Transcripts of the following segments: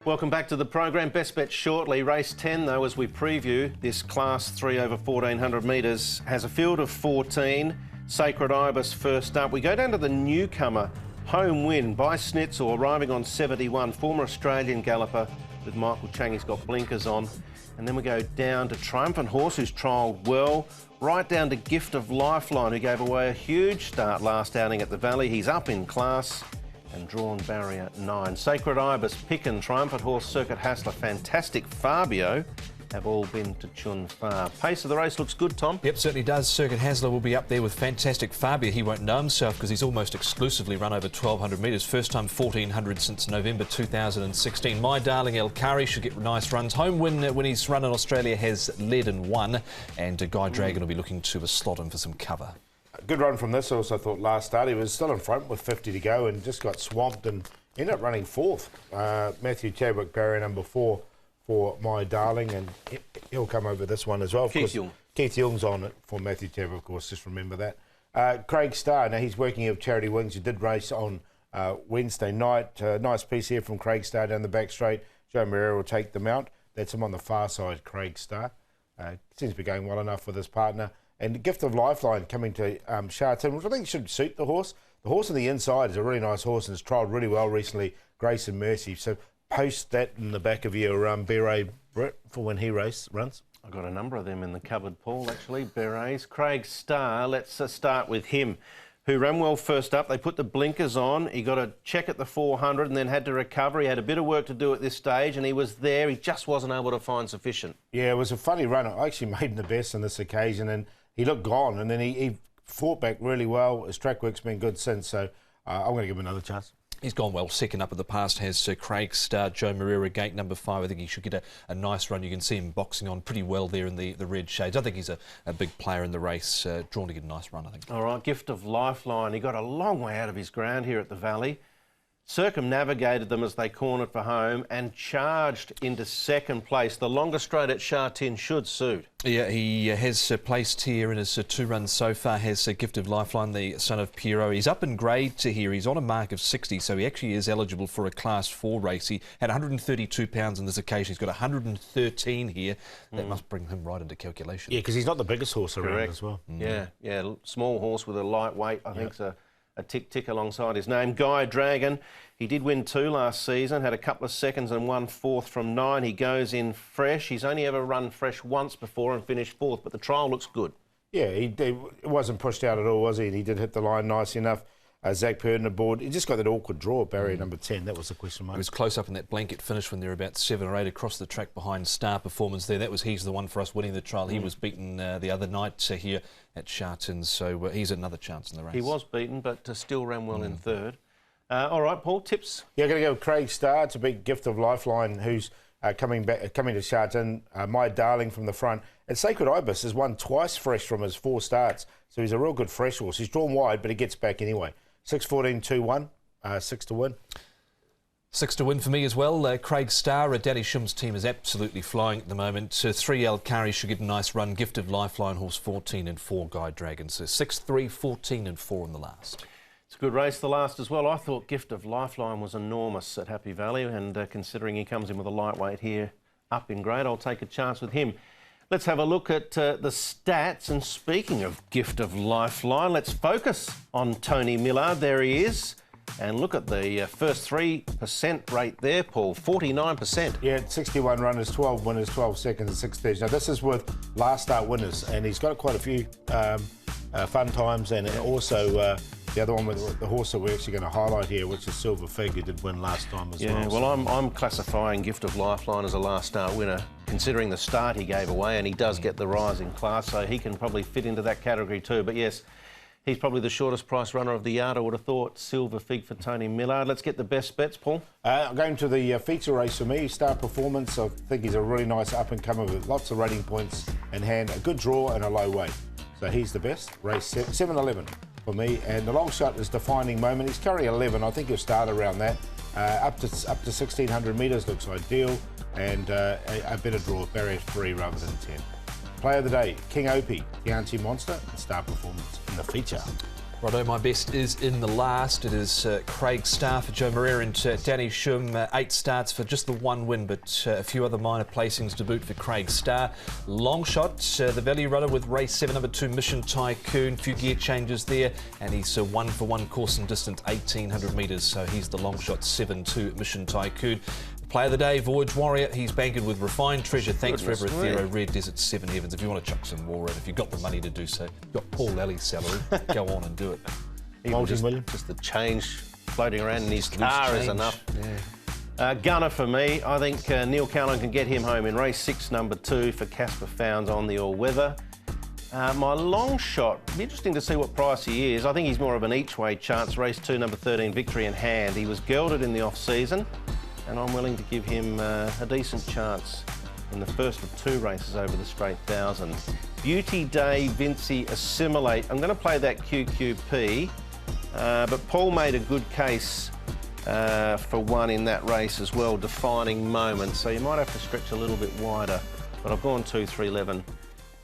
Welcome back to the program. Best bet shortly. Race 10, though, as we preview this Class 3 over 1,400 metres, has a field of 14. Sacred Ibis first up. We go down to the newcomer, Home Win by Schnitzel, arriving on 71. Former Australian galloper with Michael Chang. He's got blinkers on. And then we go down to Triumphant Horse, who's trialled well. Right down to Gift of Lifeline, who gave away a huge start last outing at the Valley. He's up in class. And drawn barrier 9. Sacred Ibis, Picken, Triumphant Horse, Circuit Hassler, Fantastic Fabio have all been to Chun Fa. Pace of the race looks good, Tom. Yep, certainly does. Circuit Hassler will be up there with Fantastic Fabio. He won't know himself because he's almost exclusively run over 1,200 metres. First time 1,400 since November 2016. My Darling El Kari should get nice runs. Home Win, when he's run in Australia, has led and won. And Guy Dragon will be looking to slot him for some cover. Good run from this. I also thought last start he was still in front with 50 to go and just got swamped and ended up running fourth. Matthew Chadwick, barrier number 4 for My Darling, and he'll come over this one as well. Keith Young. Keith Young's on it for Matthew Chadwick, of course, just remember that. Craig Starr, now he's working with Charity Wings, who did race on Wednesday night. Nice piece here from Craig Starr down the back straight. Joe Moreira will take the mount. That's him on the far side, Craig Starr. Seems to be going well enough with his partner. And the Gift of Lifeline coming to Sha Tin, which I think should suit the horse. The horse on the inside is a really nice horse and has trialled really well recently, Grace and Mercy. So post that in the back of your beret, Brett, for when he runs. I've got a number of them in the cupboard, Paul, actually, berets. Craig Starr, let's start with him, who ran well first up. They put the blinkers on. He got a check at the 400 and then had to recover. He had a bit of work to do at this stage and he was there. He just wasn't able to find sufficient. Yeah, it was a funny run. I actually made him the best on this occasion and he looked gone, and then he fought back really well. His track work's been good since, so I'm going to give him another chance. He's gone well. Second up at the past has Craig Starr, Joe Moreira, gate number 5. I think he should get a nice run. You can see him boxing on pretty well there in the red shades. I think he's a big player in the race, drawn to get a nice run, I think. All right, Gift of Lifeline. He got a long way out of his ground here at the Valley. Circumnavigated them as they cornered for home and charged into second place. The longest straight at Sha Tin should suit. Yeah, he has placed here in his 2 runs so far, has Gift of Lifeline, the son of Piero. He's up in grade to here. He's on a mark of 60, so he actually is eligible for a Class 4 race. He had 132 pounds on this occasion. He's got 113 here. That must bring him right into calculation. Yeah, because he's not the biggest horse around. Correct. As well. Yeah, small horse with a lightweight, I think, so a tick alongside his name. Guy Dragon, he did win 2 last season, had a couple of seconds and 1 fourth from 9. He goes in fresh. He's only ever run fresh once before and finished 4th, but the trial looks good. Yeah, he wasn't pushed out at all, was he? And he did hit the line nice enough. Zach Purden aboard. He just got that awkward draw at barrier number 10. That was the question mark. He was close up in that blanket finish when they were about 7 or 8 across the track behind Star Performance there. He's the one for us winning the trial. He was beaten the other night here at Sha Tin, so he's another chance in the race. He was beaten, but still ran well in 3rd. All right, Paul, tips? Yeah, I'm going to go with Craig Starr to beat Gift of Lifeline, who's coming to Sha Tin. My Darling from the front. And Sacred Ibis has won twice fresh from his 4 starts, so he's a real good fresh horse. He's drawn wide, but he gets back anyway. 6-14-2-1, 6 to win. 6 to win for me as well. Craig Starr, Daddy Shim's team is absolutely flying at the moment. 3 El Kari should get a nice run. Gift of Lifeline, horse 14 and 4, Guy Dragon. So 6-3, 14 and 4 in the last. It's a good race, the last as well. I thought Gift of Lifeline was enormous at Happy Valley, and considering he comes in with a lightweight here up in grade, I'll take a chance with him. Let's have a look at the stats. And speaking of Gift of Lifeline, let's focus on Tony Millard. There he is. And look at the first 3% rate there, Paul, 49%. Yeah, 61 runners, 12 winners, 12 seconds and 6 thirds. Now, this is with last start winners, and he's got quite a few fun times, and also the other one with the horse that we're actually going to highlight here, which is Silver Fig, who did win last time as well. Yeah, well, I'm classifying Gift of Lifeline as a last start winner, considering the start he gave away, and he does get the rise in class, so he can probably fit into that category too. But yes, he's probably the shortest price runner of the yard, I would have thought. Silver Fig for Tony Millard. Let's get the best bets, Paul. Going to the feature race for me, Star Performance. I think he's a really nice up-and-comer with lots of rating points in hand, a good draw and a low weight. So he's the best. Race 7-11 for me. And the long shot is Defining Moment. He's currently 11. I think he'll start around that. Up to 1,600 metres looks ideal. And a better draw, barrier 3 rather than 10. Player of the day, King Opie, the Auntie Monster, and Star Performance in the feature. Righto, my best is in the last. It is Craig Starr for Joe Moreira and Danny Shum. 8 starts for just the 1 win, but a few other minor placings to boot for Craig Starr. Long shot, the value runner with race 7, number 2, Mission Tycoon. Few gear changes there, and he's 1-for-1 course and distance, 1,800 metres. So he's the long shot 7-2 Mission Tycoon. Player of the day, Voyage Warrior. He's bankered with Refined Treasure. Thanks Forever Aethero, Red Desert, 7 Heavens. If you want to chuck some more in, if you've got the money to do so, you've got Paul Lally salary, go on and do it. Multi-million. Just the change floating around in his car is enough. Yeah. Gunner for me. I think Neil Callan can get him home in race 6, number 2 for Casper Founds on the all-weather. My long shot, be interesting to see what price he is. I think he's more of an each-way chance. Race 2, number 13, Victory in Hand. He was gelded in the off-season, and I'm willing to give him a decent chance in the first of 2 races over the straight 1,000. Beauty Day, Vinci, Assimilate. I'm going to play that QQP, but Paul made a good case for 1 in that race as well, Defining Moment. So you might have to stretch a little bit wider, but I've gone 2, 3, 11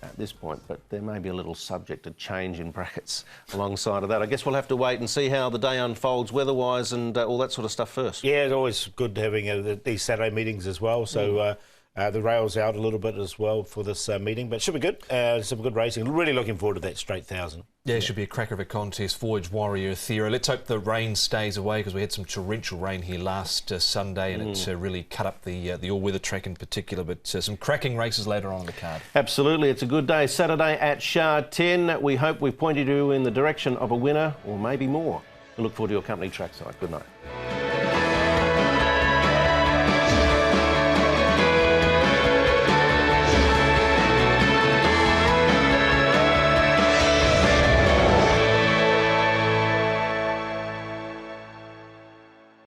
at this point, but there may be a little subject to change in brackets alongside of that. I guess we'll have to wait and see how the day unfolds weather-wise and all that sort of stuff first. Yeah, it's always good having these Saturday meetings as well. So the rail's out a little bit as well for this meeting, but it should be good. Some good racing. Really looking forward to that straight 1,000. Yeah, it should be a cracker of a contest. Voyage Warrior, Aethero. Let's hope the rain stays away, because we had some torrential rain here last Sunday, and it really cut up the all-weather track in particular. But some cracking races later on the card. Absolutely, it's a good day. Saturday at Sha Tin. We hope we've pointed you in the direction of a winner, or maybe more. We look forward to your company trackside. Good night.